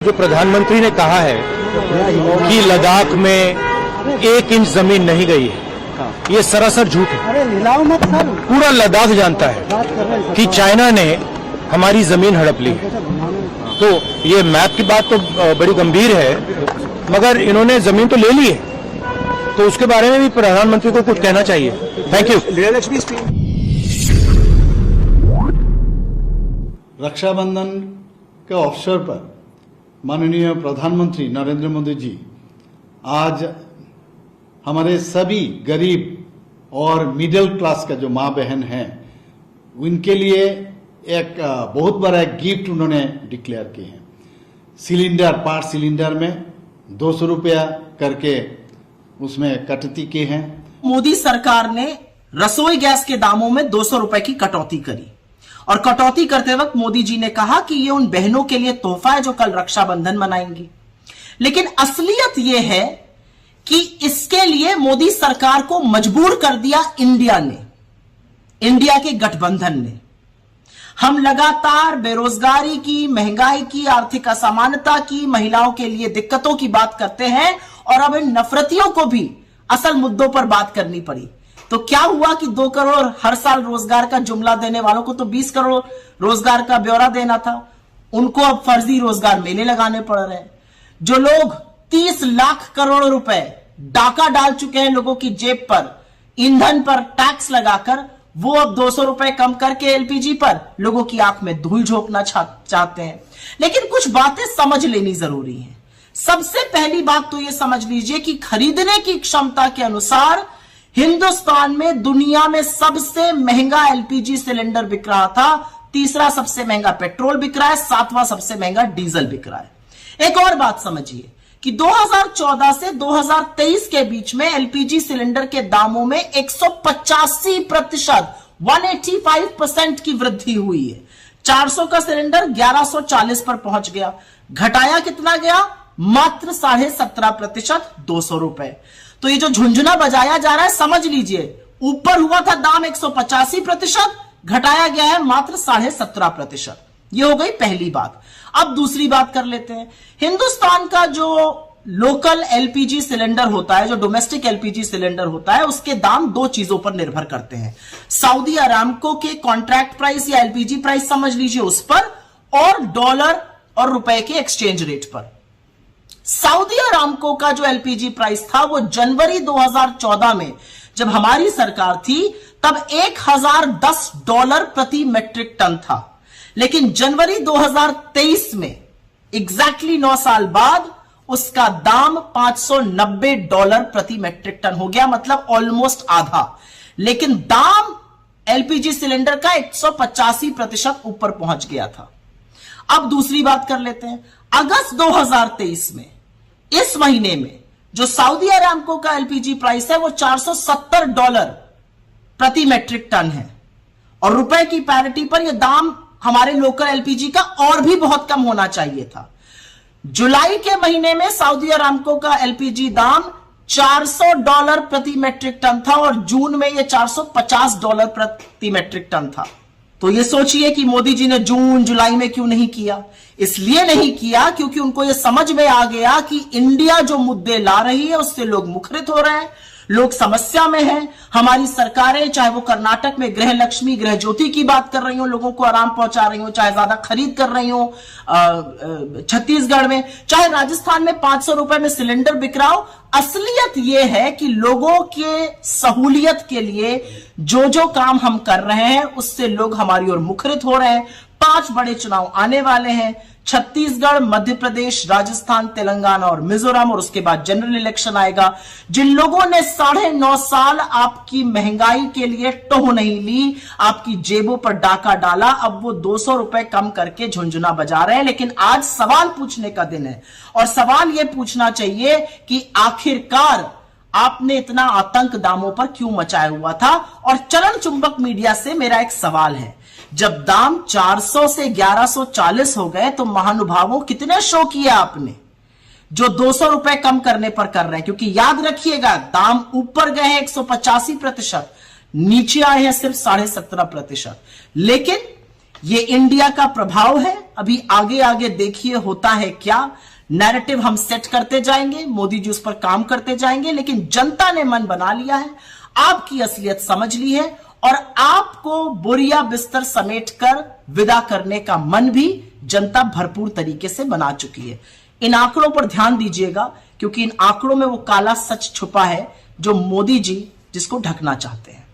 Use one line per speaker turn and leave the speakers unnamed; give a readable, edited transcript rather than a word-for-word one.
जो प्रधानमंत्री ने कहा है कि लद्दाख में 1 इंच जमीन नहीं गई है, ये सरासर झूठ है। पूरा लद्दाख जानता है कि चाइना ने हमारी जमीन हड़प ली है। तो ये मैप की बात तो बड़ी गंभीर है, मगर इन्होंने जमीन तो ले ली है, तो उसके बारे में भी प्रधानमंत्री को कुछ कहना चाहिए। Thank you.
रक्षाबंधन के अवसर पर माननीय प्रधानमंत्री नरेंद्र मोदी जी आज हमारे सभी गरीब और मिडिल क्लास का जो माँ बहन हैं उनके लिए एक बहुत बड़ा एक गिफ्ट उन्होंने डिक्लेयर किए हैं। सिलेंडर, पार सिलेंडर में 200 रुपया करके उसमें कटौती की है।
मोदी सरकार ने रसोई गैस के दामों में 200 रुपए की कटौती करी और कटौती करते वक्त मोदी जी ने कहा कि ये उन बहनों के लिए तोहफा है जो कल रक्षाबंधन मनाएंगी। लेकिन असलियत ये है कि इसके लिए मोदी सरकार को मजबूर कर दिया इंडिया ने, इंडिया के गठबंधन ने। हम लगातार बेरोजगारी की, महंगाई की, आर्थिक असमानता की, महिलाओं के लिए दिक्कतों की बात करते हैं और अब इन नफरतियों को भी असल मुद्दों पर बात करनी पड़ी। तो क्या हुआ कि 2 करोड़ हर साल रोजगार का जुमला देने वालों को तो 20 करोड़ रोजगार का ब्यौरा देना था, उनको अब फर्जी रोजगार मेले लगाने पड़ रहे हैं। जो लोग 30 लाख करोड़ रुपए डाका डाल चुके हैं लोगों की जेब पर, ईंधन पर टैक्स लगाकर, वो अब 200 रुपए कम करके एलपीजी पर लोगों की आंख में धूल झोंकना चाहते हैं। लेकिन कुछ बातें समझ लेनी जरूरी है। सबसे पहली बात तो यह समझ लीजिए कि खरीदने की क्षमता के अनुसार हिंदुस्तान में दुनिया में सबसे महंगा एलपीजी सिलेंडर बिक रहा था, तीसरा सबसे महंगा पेट्रोल बिक रहा है, 7वां सबसे महंगा डीजल बिक रहा है। एक और बात समझिए कि 2014 से 2023 के बीच में एलपीजी सिलेंडर के दामों में 185%, 185% की वृद्धि हुई है। 400 का सिलेंडर 1140 पर पहुंच गया। घटाया कितना गया? मात्र 17.5%, 200 रुपए। तो ये जो झुंझुना बजाया जा रहा है, समझ लीजिए, ऊपर हुआ था दाम 185%, घटाया गया है मात्र 17.5%। ये हो गई पहली बात। अब दूसरी बात कर लेते हैं। हिंदुस्तान का जो लोकल एलपीजी सिलेंडर होता है, जो डोमेस्टिक एलपीजी सिलेंडर होता है, उसके दाम 2 चीजों पर निर्भर करते हैं। सऊदी अरामको के कॉन्ट्रैक्ट प्राइस या एलपीजी प्राइस समझ लीजिए उस पर, और डॉलर और रुपए के एक्सचेंज रेट पर। सऊदी अरामको का जो एलपीजी प्राइस था वो जनवरी 2014 में जब हमारी सरकार थी तब $1010 प्रति मेट्रिक टन था। लेकिन जनवरी 2023 में एग्जैक्टली 9 साल बाद उसका दाम $590 प्रति मेट्रिक टन हो गया, मतलब ऑलमोस्ट आधा। लेकिन दाम एलपीजी सिलेंडर का 185% ऊपर पहुंच गया था। अब दूसरी बात कर लेते हैं। अगस्त 2023 में, इस महीने में, जो सऊदी अरामको का एलपीजी प्राइस है वो $470 प्रति मेट्रिक टन है, और रुपए की पैरिटी पर यह दाम हमारे लोकल एलपीजी का और भी बहुत कम होना चाहिए था। जुलाई के महीने में सऊदी अरामको का एलपीजी दाम $400 प्रति मेट्रिक टन था और जून में यह $450 प्रति मेट्रिक टन था। तो ये सोचिए कि मोदी जी ने जून जुलाई में क्यों नहीं किया? इसलिए नहीं किया क्योंकि उनको ये समझ में आ गया कि इंडिया जो मुद्दे ला रही है उससे लोग मुखरित हो रहे हैं, लोग समस्या में हैं। हमारी सरकारें, चाहे वो कर्नाटक में गृह लक्ष्मी, गृह ज्योति की बात कर रही हो, लोगों को आराम पहुंचा रही हो, चाहे ज्यादा खरीद कर रही हो छत्तीसगढ़ में, चाहे राजस्थान में 500 रुपए में सिलेंडर बिक रहा हो, असलियत यह है कि लोगों के सहूलियत के लिए जो जो काम हम कर रहे हैं उससे लोग हमारी ओर मुखरित हो रहे हैं। 5 बड़े चुनाव आने वाले हैं, छत्तीसगढ़, मध्य प्रदेश, राजस्थान, तेलंगाना और मिजोरम, और उसके बाद जनरल इलेक्शन आएगा। जिन लोगों ने 9.5 साल आपकी महंगाई के लिए टोह नहीं ली, आपकी जेबों पर डाका डाला, अब वो 200 रुपए कम करके झुंझुना बजा रहे हैं। लेकिन आज सवाल पूछने का दिन है, और सवाल यह पूछना चाहिए कि आखिरकार आपने इतना आतंक दामों पर क्यों मचाया हुआ था। और चरण चुंबक मीडिया से मेरा एक सवाल है, जब दाम 400 से 1140 हो गए तो महानुभावों कितने शो किए आपने, जो 200 रुपए कम करने पर कर रहे हैं? क्योंकि याद रखिएगा, दाम ऊपर गए हैं 185%, नीचे आए हैं सिर्फ 17.5%। लेकिन ये इंडिया का प्रभाव है, अभी आगे आगे देखिए होता है क्या। नैरेटिव हम सेट करते जाएंगे, मोदी जी उस पर काम करते जाएंगे, लेकिन जनता ने मन बना लिया है, आपकी असलियत समझ ली है और आपको बोरिया बिस्तर समेटकर विदा करने का मन भी जनता भरपूर तरीके से बना चुकी है। इन आंकड़ों पर ध्यान दीजिएगा, क्योंकि इन आंकड़ों में वो काला सच छुपा है जो मोदी जी जिसको ढकना चाहते हैं।